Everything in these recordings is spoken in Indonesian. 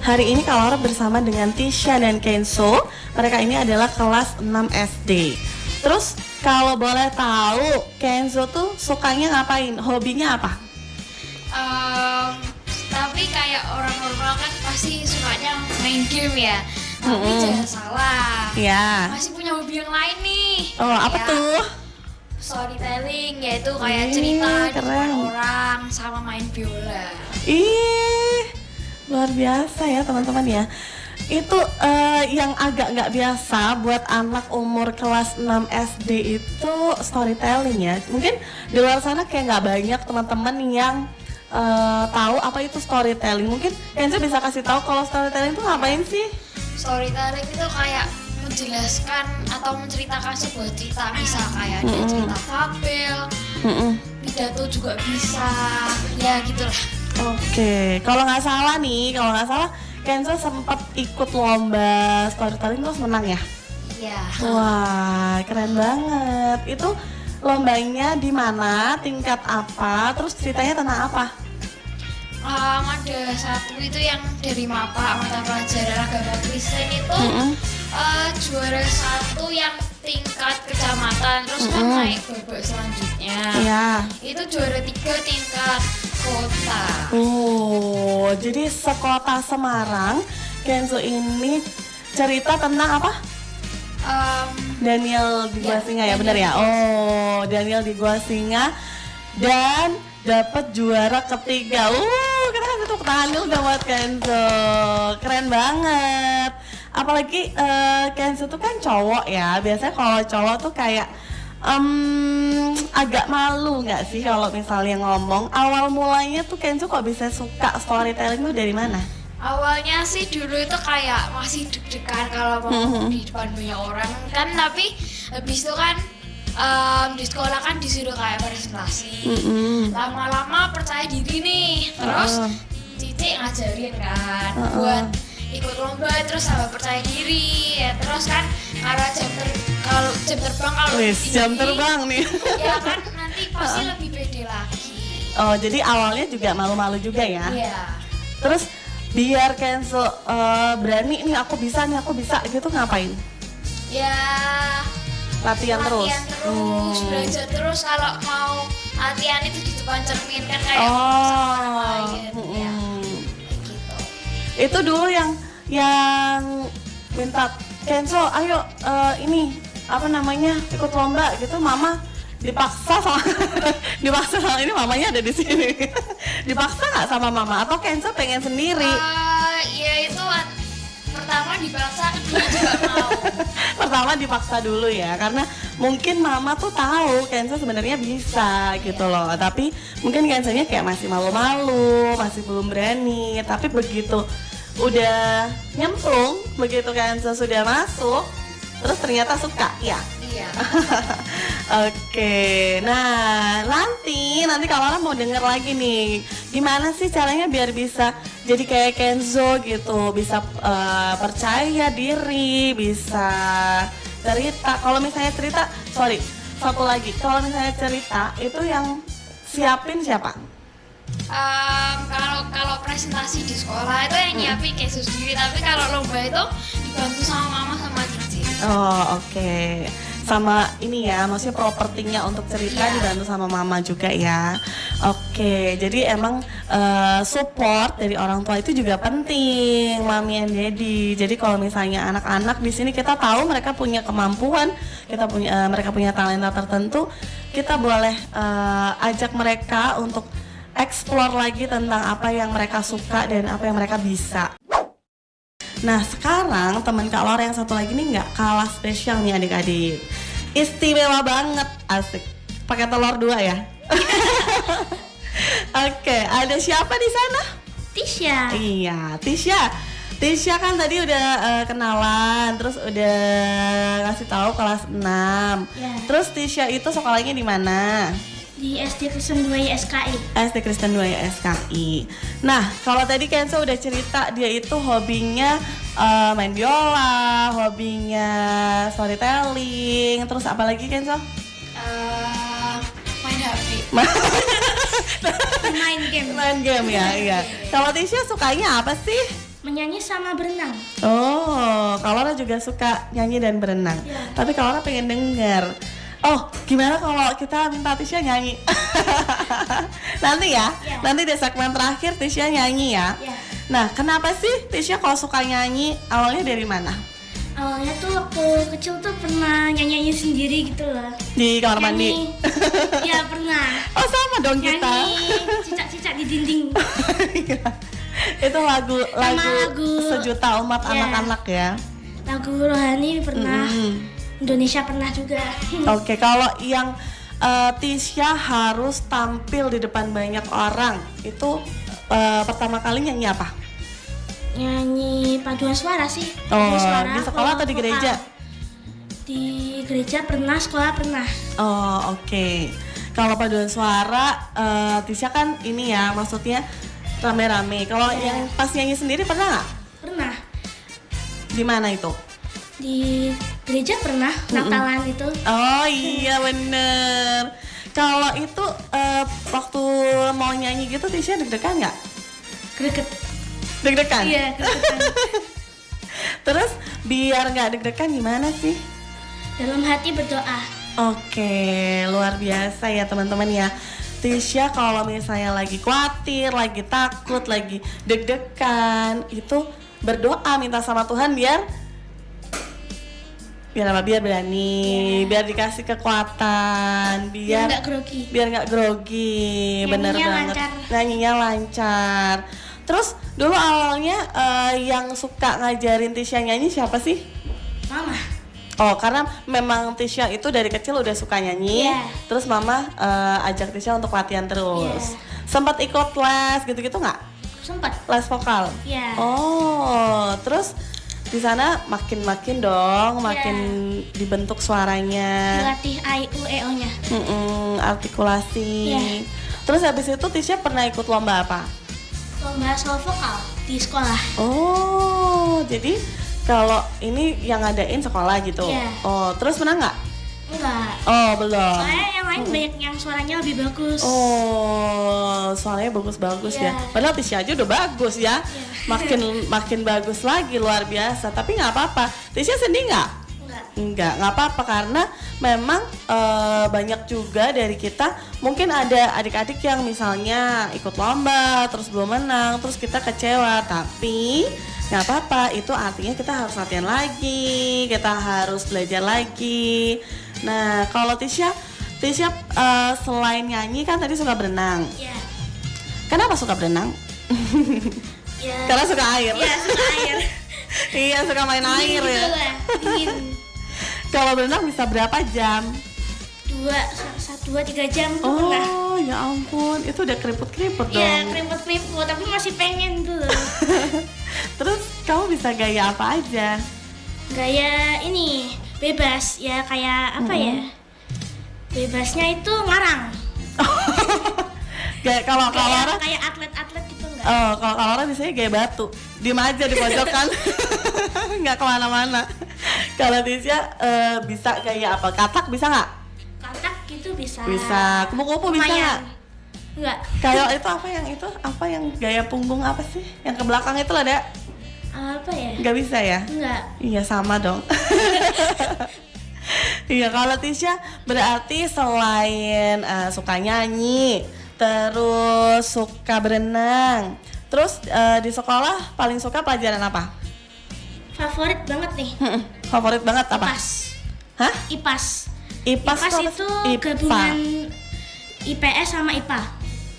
Hari ini Kak Laura bersama dengan Tisha dan Kenzo. Mereka ini adalah kelas 6 SD. Terus kalau boleh tahu, Kenzo tuh sukanya ngapain? Hobinya apa? Tapi kayak orang normal kan pasti sukanya main game ya. Tapi jangan salah. Ya. Masih punya hobi yang lain nih. Oh, apa Ya, tuh? storytelling, yaitu kayak cerita di depan keren. orang sama main biola. Ih, luar biasa ya teman-teman ya. Itu yang agak nggak biasa buat anak umur kelas 6 SD itu storytelling ya. Mungkin di luar sana kayak nggak banyak teman-teman yang tahu apa itu storytelling. Mungkin Kenzo bisa kasih tahu kalau storytelling itu ngapain sih? Storytelling itu kayak menjelaskan atau menceritakan sebuah cerita, bisa kayak ada cerita fabel, pidato juga bisa, ya gitulah. Oke, kalau nggak salah Kenzo sempat ikut lomba storytelling terus menang ya? Iya. Wah, keren banget. Itu lombanya di mana, tingkat apa, terus ceritanya tentang apa? Ada satu itu yang dari MAPA, mata pelajaran agama Kristen itu juara satu yang tingkat kecamatan, terus kan naik babak selanjutnya. Iya. Itu juara 3 tingkat kota. Oh, jadi sekota Semarang, Kenzo ini cerita tentang apa? Daniel di Gua Singa ya, benar ya? Oh, Daniel di Gua Singa dan dapat juara ketiga. Keren, tepuk tangan dulu dong buat Kenzo. Keren banget. Apalagi Kenzo tuh kan cowok ya. Biasanya kalau cowok tuh kayak agak malu nggak sih kalau misalnya ngomong. Awal mulanya tuh Kenzo kok bisa suka storytelling tuh dari mana? Awalnya sih dulu itu kayak masih deg-degan kalau mau di depan banyak orang kan, tapi habis itu kan di sekolah kan disuruh kayak presentasi. Lama-lama percaya diri nih, terus Cici ngajarin kan buat ikut lomba, terus sama percaya diri ya, terus kan karena jam terbang kalau Jam terbang nih. ya kan nanti pasti lebih pede lagi. Oh, jadi awalnya juga malu-malu juga ya? Iya. Terus biar Kenzo berani nih, aku bisa gitu, ngapain? Ya Latihan terus? belajar terus. Kalau mau latihan itu di depan cermin kan kayak sama orang lain ya, kayak gitu. Itu dulu yang minta Kenzo, ayo ini apa namanya, ikut lomba gitu, mama dipaksa sama ini, mamanya ada di sini. Dipaksa nggak sama mama atau Kenzo pengen sendiri? Ya itu pertama dipaksa, kedua juga mau. Pertama dipaksa dulu ya, karena mungkin mama tuh tahu Kenzo sebenarnya bisa gitu loh, tapi mungkin Kenzonya kayak masih malu-malu, masih belum berani. Tapi begitu udah nyemplung, begitu Kenzo sudah masuk, terus ternyata suka ya. Iya. Oke, nah nanti kalau orang mau denger lagi nih, gimana sih caranya biar bisa jadi kayak Kenzo gitu, bisa percaya diri, bisa cerita. Kalau misalnya cerita, satu lagi, kalau misalnya cerita itu yang siapin siapa? Kalau presentasi di sekolah itu yang nyiapin Kenzo sendiri, tapi kalau lomba itu dibantu sama mama sama Cici. Oh, oke. Sama ini ya, maksudnya propertinya untuk cerita dibantu sama mama juga ya. Oke, jadi emang support dari orang tua itu juga penting, mami and daddy. Jadi kalau misalnya anak-anak di sini kita tahu mereka punya kemampuan, mereka punya talenta tertentu, kita boleh ajak mereka untuk explore lagi tentang apa yang mereka suka dan apa yang mereka bisa. Nah sekarang teman Kak Laura yang satu lagi nih nggak kalah spesial nih adik-adik. Istimewa banget, asik. Pakai telur 2 ya. Oke, ada siapa di sana? Tisha. Iya, Tisha kan tadi udah kenalan, terus udah ngasih tahu kelas 6. Ya. Terus Tisha itu sekolahnya di mana? Di SD Kristen 2 YSKI. SD Kristen 2 YSKI. Nah, kalau tadi Kenzo udah cerita dia itu hobinya main biola, hobinya storytelling, terus apa lagi Kenzo? Main HP. Main game. Main game ya, iya. Kalau Tisha sukanya apa sih? Menyanyi sama berenang. Oh, Kalora juga suka nyanyi dan berenang. Iya. Tapi Kalora pengen denger. Oh, gimana kalau kita minta Tisha nyanyi? Nanti ya, Iya. nanti di segmen terakhir Tisha nyanyi ya. Iya. Nah, kenapa sih Tisha kalau suka nyanyi? Awalnya dari mana? Awalnya tuh waktu kecil tuh pernah nyanyi sendiri gitu loh. Di kamar mandi? Nyanyi. Iya pernah. Oh, sama dong kita. Nyanyi cicak-cicak di dinding. Itu lagu lagu- sejuta umat Iya. anak-anak ya. Lagu rohani pernah. Indonesia pernah juga. Oke, kalau yang Tisha harus tampil di depan banyak orang, itu pertama kali nyanyi apa? Nyanyi paduan suara sih. Oh, Paduan suara, di sekolah atau di vokal. gereja? Di gereja pernah, sekolah pernah. Oh, oke. Kalau paduan suara, Tisha kan ini ya, maksudnya rame-rame. Kalau Iya. yang pas nyanyi sendiri pernah nggak? Pernah. Di mana itu? Di gereja pernah, Natalan itu. Oh iya bener. Kalau itu waktu mau nyanyi gitu Tisha deg-degan nggak? Greget. Deg-degan? Iya, gregetan. Terus biar nggak deg-degan gimana sih? Dalam hati berdoa. Oke, luar biasa ya teman-teman ya. Tisha kalau misalnya lagi khawatir, lagi takut, lagi deg-degan, itu berdoa minta sama Tuhan biar apa? Biar berani, biar dikasih kekuatan, Biar nggak grogi. biar nggak grogi, bener Nyanyinya banget. lancar. Nyanyinya lancar. Terus dulu awalnya yang suka ngajarin Tisha nyanyi siapa sih? Mama. Oh, karena memang Tisha itu dari kecil udah suka nyanyi. Iya. Terus mama ajak Tisha untuk latihan terus. Iya. Sempat ikut les gitu-gitu nggak? Sempat. Les vokal. Iya. Oh, terus di sana makin dong, makin dibentuk suaranya. Dilatih A, I, U, E, O-nya. Artikulasi. Iya. Terus habis itu Tisha pernah ikut lomba apa? Lomba solo vokal di sekolah. Oh, jadi kalau ini yang ngadain sekolah gitu. Iya. Oh, terus menang nggak? Enggak. Oh, belum. Soalnya yang lain banyak yang suaranya lebih bagus. Oh, soalnya bagus-bagus Iya. ya. Padahal Tisha aja udah bagus ya. Iya. Makin bagus lagi, luar biasa. Tapi nggak apa-apa. Tisha sedih nggak? Enggak. Nggak apa-apa karena memang banyak juga dari kita. Mungkin ada adik-adik yang misalnya ikut lomba, terus belum menang, terus kita kecewa. Tapi nggak apa-apa. Itu artinya kita harus latihan lagi, kita harus belajar lagi. Nah, kalau Tisha selain nyanyi kan tadi suka berenang. Iya. Kenapa suka berenang? Iya. Karena suka air. Iya, suka air. Iya, suka main air ya. Gitu lah, dingin. Kalau berenang bisa berapa jam? 2-3 jam tuh pernah. Oh, ya ampun, itu udah keriput-keriput dong. Iya, keriput-keriput, tapi masih pengen dulu. Terus kamu bisa gaya apa aja? Gaya ini bebas ya, kayak apa ya? Bebasnya itu ngarang. Gaya kalau Kalora, Kayak atlet-atlet gitu enggak? oh kalau Kalora biasanya gaya batu, diem aja di pojokan, nggak kemana-mana. Kalau Tisha bisa gaya apa? Katak bisa nggak? Katak gitu bisa. Bisa. Kupu-kupu bisa nggak? Lumayan. Enggak. Kayak itu apa yang gaya punggung apa sih? Yang ke belakang itu lah, Dek. Apa ya? Nggak bisa ya? Enggak. Iya sama dong. Iya, kalau Tisha berarti selain suka nyanyi, terus suka berenang, terus di sekolah paling suka pelajaran apa? Favorit banget nih. Favorit banget apa? IPAS. Hah? IPAS. IPAS IPAS tuh apa itu sih? IPA. gabungan IPS sama IPA.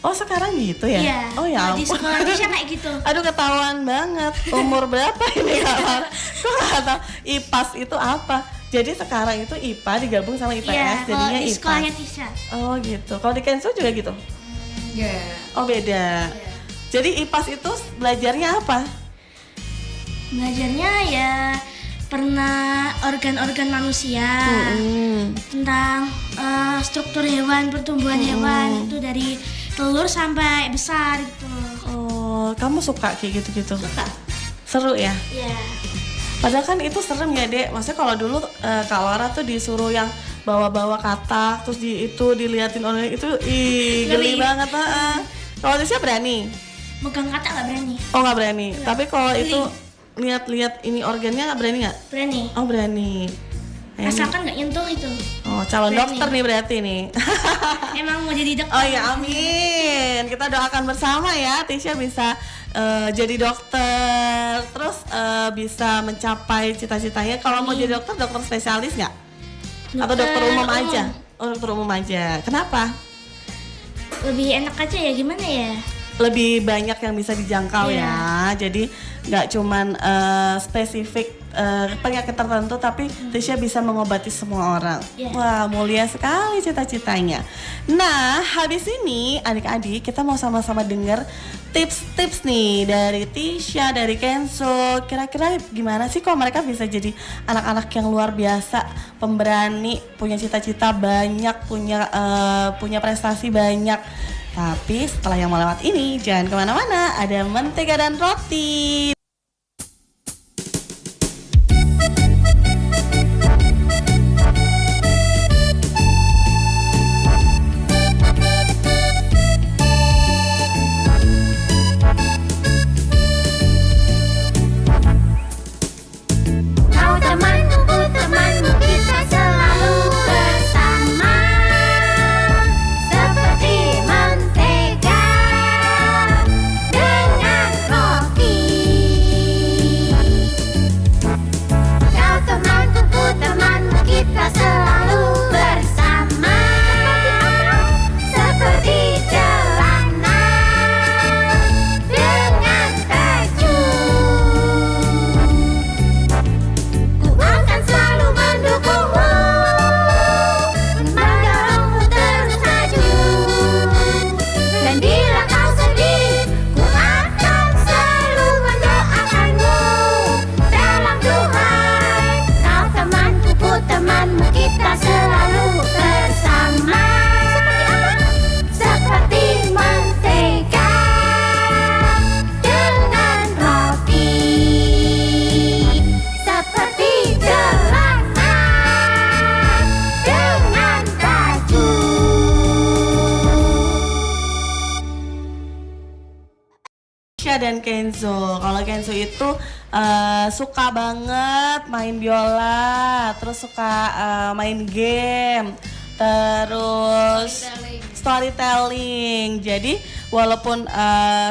Oh sekarang gitu ya? Iya. Oh ya Di ampun. sekolah Tisha kayak gitu. Aduh ketahuan banget. Umur berapa ini kawan? Kok nggak tahu IPAS itu apa? Jadi sekarang itu IPA digabung sama IPS Iya, kalau jadinya di IPAS. sekolahnya Tisha. Oh gitu. Kalau di Kenzo juga gitu? Ya. Oh beda. Jadi IPAS itu belajarnya apa? Belajarnya ya pernah organ-organ manusia, tentang struktur hewan, pertumbuhan hewan, itu dari telur sampai besar gitu. Oh, kamu suka kayak gitu-gitu? Suka. Seru ya? Iya. Padahal kan itu serem ya, Dek. Maksudnya kalau dulu Kak Laura tuh disuruh yang bawa-bawa katak, terus itu diliatin orang itu, ih, geli Ngeri. banget. Kalau Tisha berani? megang kaca nggak berani. Oh nggak berani. Nggak. Tapi kalau Geli. itu lihat-lihat ini organnya nggak berani nggak? Berani. Oh berani. Ini- Asalkan nggak nyentuh itu. Oh calon Berani. dokter nih berarti nih. Emang mau jadi dokter. Oh ya amin. Kita doakan bersama ya Tisha bisa jadi dokter, terus bisa mencapai cita-citanya. Kalau mau jadi dokter spesialis nggak? Atau dokter umum aja? Oh dokter umum aja. Kenapa? Lebih enak aja ya, gimana ya? Lebih banyak yang bisa dijangkau Iya. ya. Jadi nggak cuman spesifik penyakit tertentu, tapi Tisha bisa mengobati semua orang. Iya. Wah mulia sekali cita-citanya. Nah habis ini adik-adik kita mau sama-sama dengar tips-tips nih dari Tisha, dari Kenzo. Kira-kira gimana sih kok mereka bisa jadi anak-anak yang luar biasa, pemberani, punya cita-cita banyak, punya prestasi banyak. Tapi setelah yang melewat ini, jangan kemana-mana, ada mentega dan roti. Kau temanku, temanmu, kita selalu bersama seperti mentega dengan roti. Kau temanku, temanmu, kita selalu bersama seperti celana dengan baju. Ku akan selalu mendukungmu, mendorongmu terus maju. Dan bila kau sedih, ku akan selalu mendoakanmu dalam Tuhan. Kau temanku, temanmu, kita selalu bersama. Seperti mentega dengan roti. Seperti celana dengan baju. Tisha dan Kenzo. Kalau Kenzo itu suka banget main biola, terus suka main game, terus storytelling. Jadi walaupun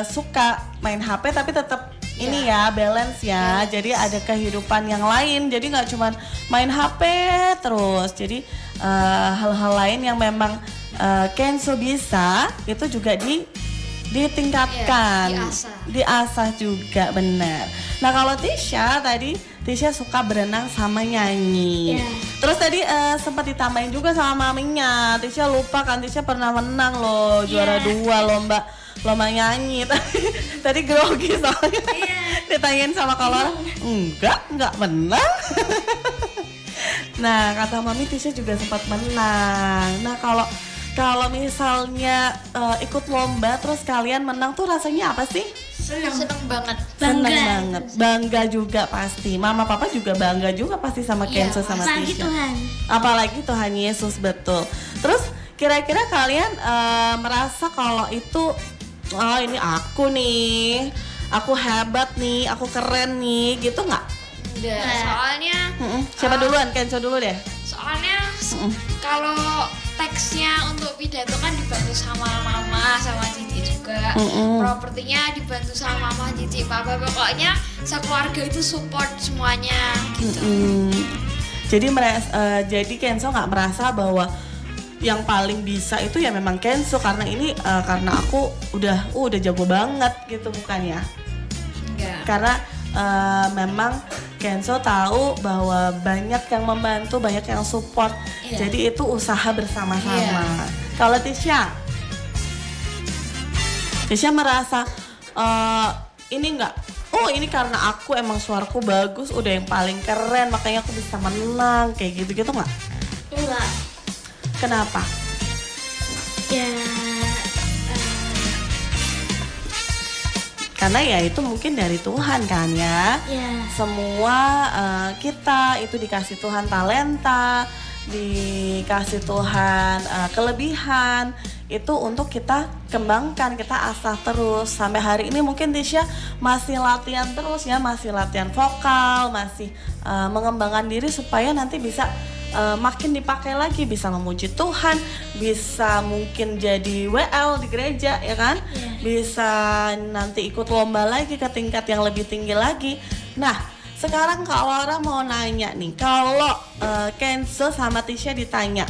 suka main HP tapi tetap ini ya balance ya. Jadi ada kehidupan yang lain. Jadi nggak cuman main HP terus. Jadi hal-hal lain yang memang Kenzo bisa itu juga ditingkatkan, Iya, diasah juga benar. Nah kalau Tisha tadi suka berenang sama nyanyi. Iya. Terus tadi sempat ditambahin juga sama maminya. Tisha lupa kan Tisha pernah menang loh, juara 2 lomba nyanyi. Tadi grogi soalnya. Ditanyain sama kolor, enggak menang. Nah kata mami Tisha juga sempat menang. Nah kalau misalnya ikut lomba terus kalian menang tuh rasanya apa sih? Seneng. Seneng banget. Seneng Bangga. banget, bangga juga pasti. Mama papa juga bangga juga pasti sama Iya, Kenzo sama Apalagi Tisha. Tuhan. Apalagi Tuhan Yesus, betul. Terus kira-kira kalian merasa kalau itu ini aku nih, aku hebat nih, aku keren nih, gitu nggak? Udah, soalnya Siapa duluan? Kenzo dulu deh. soalnya kalau teksnya untuk pidato kan dibantu sama mama sama cici juga. Propertinya dibantu sama mama, cici, papa, pokoknya sekeluarga itu support semuanya gitu. Jadi Kenzo nggak merasa bahwa yang paling bisa itu ya memang Kenzo karena ini karena aku udah jago banget gitu, bukan ya? Enggak. Karena memang Kenzo tahu bahwa banyak yang membantu, banyak yang support. Iya. Jadi itu usaha bersama-sama. Iya. Kalau Tisha merasa ini enggak, ini karena aku emang suaraku bagus, udah yang paling keren, makanya aku bisa menang, kayak gitu-gitu nggak? Enggak. Kenapa? Ya Karena ya itu mungkin dari Tuhan kan ya. ya Semua kita itu dikasih Tuhan talenta, dikasih Tuhan kelebihan itu untuk kita kembangkan, kita asah terus. Sampai hari ini mungkin Tisha masih latihan terus ya, masih latihan vokal, masih mengembangkan diri supaya nanti bisa makin dipakai lagi, bisa memuji Tuhan, bisa mungkin jadi WL di gereja ya kan, bisa nanti ikut lomba lagi ke tingkat yang lebih tinggi lagi. Nah sekarang Kak Laura mau nanya nih, kalau Kenzo sama Tisha ditanya,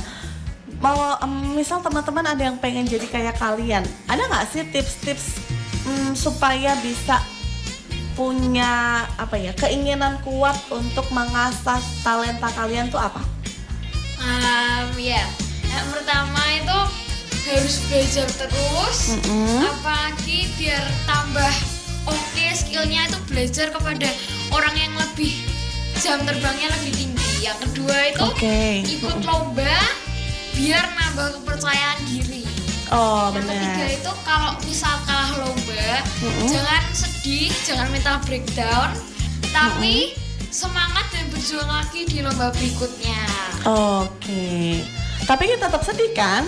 mau misal teman-teman ada yang pengen jadi kayak kalian, ada nggak sih tips-tips supaya bisa punya apa ya, keinginan kuat untuk mengasah talenta kalian tuh apa? Ya, yang pertama itu harus belajar terus, apalagi biar tambah oke skillnya itu belajar kepada orang yang lebih jam terbangnya lebih tinggi. Yang kedua itu ikut lomba biar nambah kepercayaan diri. Oh Yang benar. ketiga itu kalau misal kalah lomba, jangan sedih, jangan mental breakdown, tapi semangat dan berjuang lagi di lomba berikutnya. Oke. Tapi kita tetap sedih kan?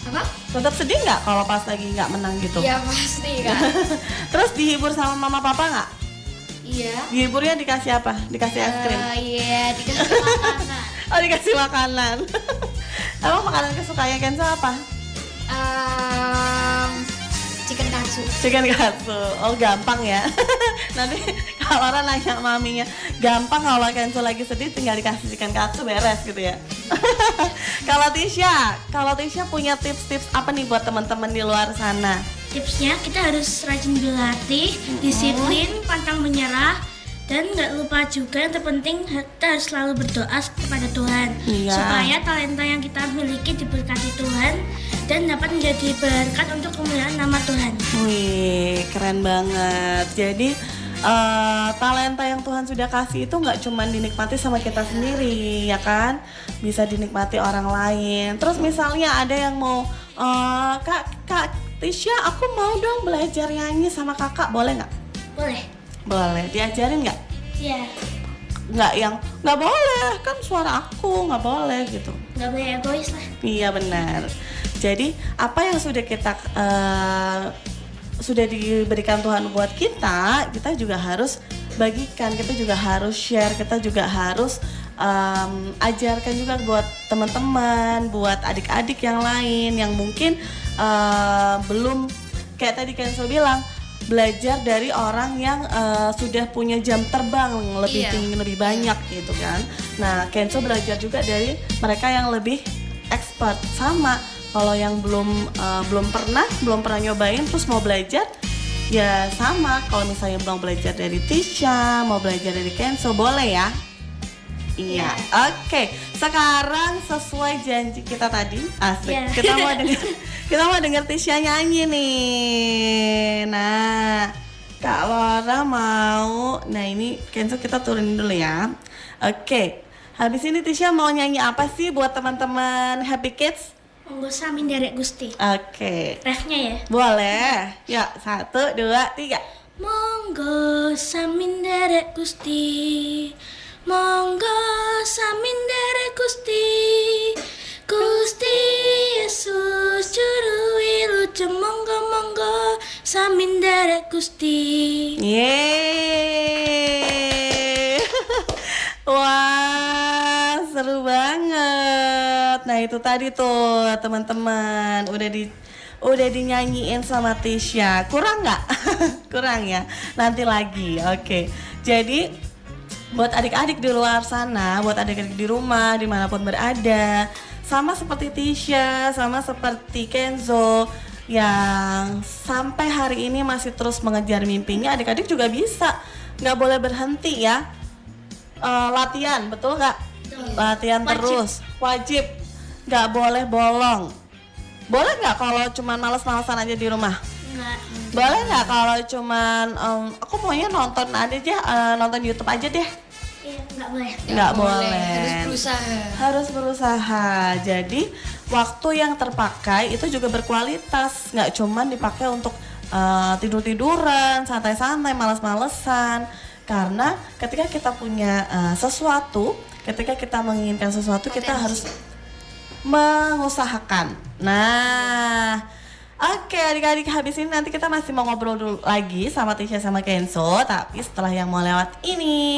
Apa? Tetap sedih nggak kalau pas lagi nggak menang gitu? Ya pasti kan. Terus dihibur sama mama papa nggak? Iya. Dihiburnya dikasih apa? Dikasih es krim? Iya, dikasih makanan. Oh dikasih makanan. Emang makanan kesukaannya Kenzo apa? Chicken katsu. Chicken katsu. Oh gampang ya. Nanti kalau orang nanya maminya, gampang kalau Kenzo lagi sedih tinggal dikasih chicken katsu beres gitu ya. Kalau Tisha punya tips-tips apa nih buat teman-teman di luar sana? Tipsnya kita harus rajin berlatih, disiplin, pantang menyerah, dan nggak lupa juga yang terpenting kita harus selalu berdoa kepada Tuhan supaya talenta yang kita miliki diberkati Tuhan dan dapat menjadi berkat untuk kemuliaan nama Tuhan. Wih, keren banget. Jadi talenta yang Tuhan sudah kasih itu nggak cuma dinikmati sama kita sendiri, ya kan? Bisa dinikmati orang lain. Terus misalnya ada yang mau, Kak Tisha, aku mau dong belajar nyanyi sama kakak, boleh nggak? Boleh? Boleh. Diajarin nggak? Iya. Nggak yang nggak boleh, kan suara aku nggak boleh gitu. Nggak boleh egois lah. Iya benar. Jadi apa yang sudah kita sudah diberikan Tuhan buat kita juga harus bagikan, kita juga harus share, kita juga harus ajarkan juga buat teman-teman, buat adik-adik yang lain yang mungkin belum, kayak tadi Kenzo bilang, belajar dari orang yang sudah punya jam terbang lebih tinggi, lebih banyak gitu kan. Nah Kenzo belajar juga dari mereka yang lebih expert. Sama kalau yang belum pernah nyobain terus mau belajar, ya sama. Kalau misalnya mau belajar dari Tisha, mau belajar dari Kenzo, boleh ya? Iya, oke. Sekarang sesuai janji kita tadi, asik. Kita mau dengar Tisha nyanyi nih. Nah, Kak Laura mau. Nah ini Kenzo kita turunin dulu ya. Oke. Habis ini Tisha mau nyanyi apa sih buat teman-teman Happy Kids? Monggo sami nderek Gusti. Oke. Refnya ya. Boleh. Ya, 1, 2, 3. Monggo sami nderek Gusti. Monggo sami nderek Gusti. Gusti Yesus juru wilujeng, monggo sami nderek Gusti. Yeay. Wah, seru banget. Nah, itu tadi tuh teman-teman udah dinyanyiin sama Tisha. Kurang nggak? Kurang ya. Nanti lagi. Oke. Jadi buat adik-adik di luar sana, buat adik-adik di rumah, dimanapun berada, sama seperti Tisha, sama seperti Kenzo yang sampai hari ini masih terus mengejar mimpinya, adik-adik juga bisa. Nggak boleh berhenti ya. Latihan, betul nggak? Latihan terus, wajib, nggak boleh bolong. Boleh nggak kalau cuman males-malesan aja di rumah? Enggak. Boleh nggak kalau cuman aku maunya nonton aja, nonton YouTube aja deh? Iya, nggak boleh. Nggak boleh. Harus berusaha. Harus berusaha. Jadi waktu yang terpakai itu juga berkualitas, nggak cuman dipakai untuk tidur-tiduran, santai-santai, males-malesan. Karena ketika kita punya sesuatu, ketika kita menginginkan sesuatu, kita harus mengusahakan. Nah, oke adik-adik, habis ini nanti kita masih mau ngobrol dulu lagi sama Tisha sama Kenzo, tapi setelah yang mau lewat ini.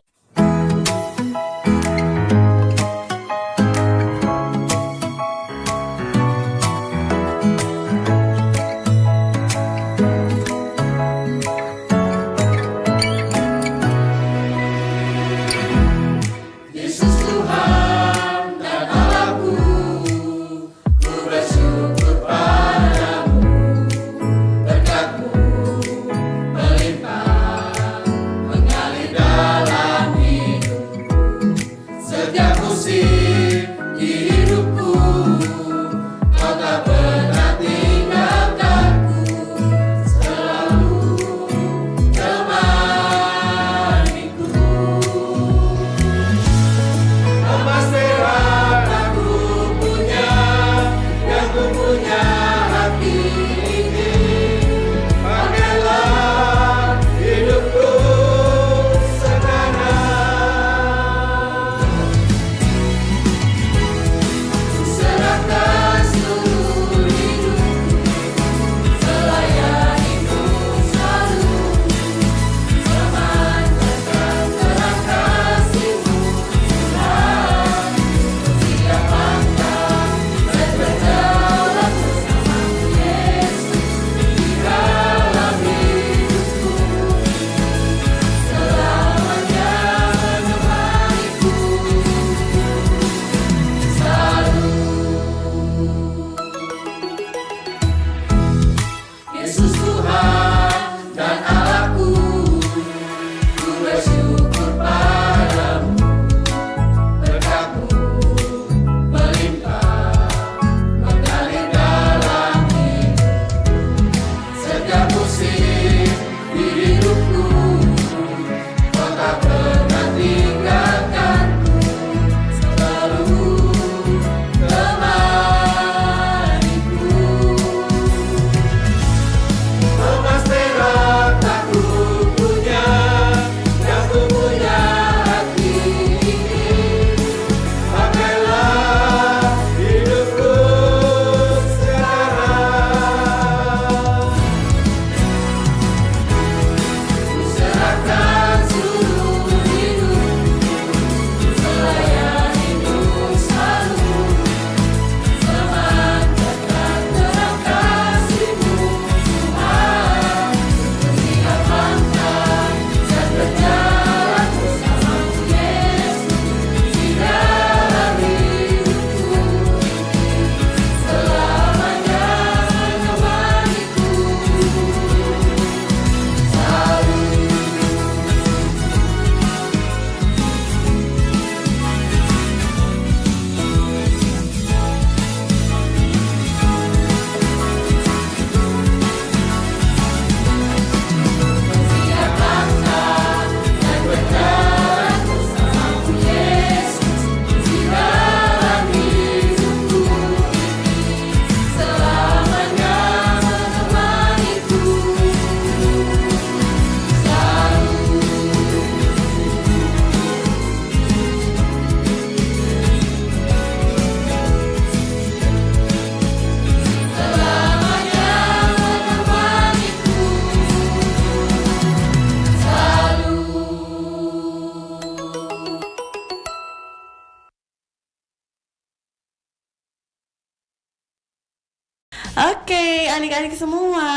Oke, adik-adik semua.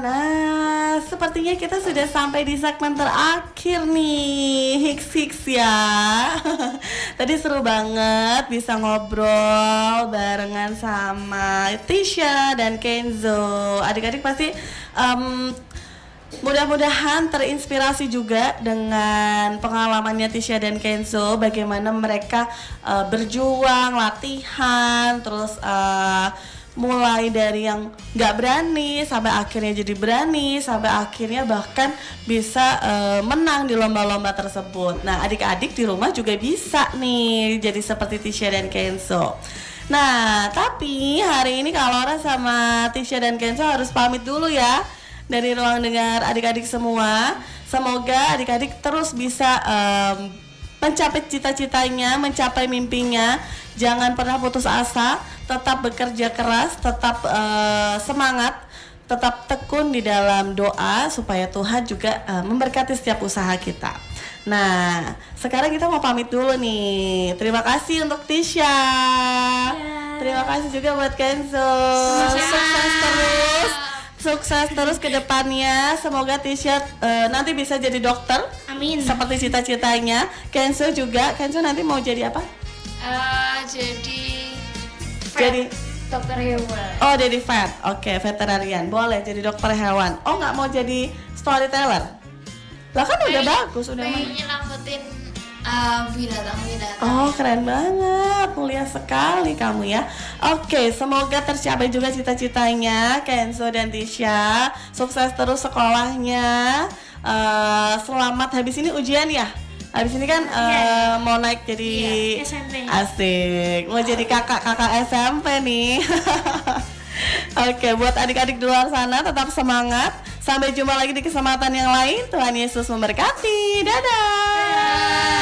Nah, sepertinya kita sudah sampai di segmen terakhir nih, Hiks ya. Tadi seru banget bisa ngobrol barengan sama Tisha dan Kenzo. Adik-adik pasti mudah-mudahan terinspirasi juga dengan pengalamannya Tisha dan Kenzo, bagaimana mereka berjuang, latihan, terus mulai dari yang nggak berani sampai akhirnya jadi berani, sampai akhirnya bahkan bisa menang di lomba-lomba tersebut. Nah, adik-adik di rumah juga bisa nih jadi seperti Tisha dan Kenzo. Nah, tapi hari ini Kak Laura sama Tisha dan Kenzo harus pamit dulu ya dari ruang dengar adik-adik semua. Semoga adik-adik terus bisa mencapai cita-citanya, mencapai mimpinya. Jangan pernah putus asa, tetap bekerja keras, tetap semangat, tetap tekun di dalam doa supaya Tuhan juga memberkati setiap usaha kita. Nah, sekarang kita mau pamit dulu nih. Terima kasih untuk Tisha. Terima kasih juga buat Kenzo. Sukses terus. Sukses terus ke depannya. Semoga Tisha nanti bisa jadi dokter. Amin. Seperti cita-citanya. Kenzo juga. Kenzo nanti mau jadi apa? Jadi dokter hewan. oh, jadi vet. Oke, veterinarian. Boleh jadi dokter hewan. Oh, nggak mau jadi storyteller? Lah kan udah bagus, udah Pengen nyelamatin binatang-binatang. Oh, keren banget, mulia sekali kamu ya. Oke, semoga tercapai juga cita-citanya Kenzo dan Tisha. Sukses terus sekolahnya. Selamat habis ini ujian ya. Habis ini kan mau naik jadi SMP. Asik, mau jadi kakak SMP nih. Oke, buat adik-adik di luar sana tetap semangat. Sampai jumpa lagi di kesempatan yang lain. Tuhan Yesus memberkati. Dadah.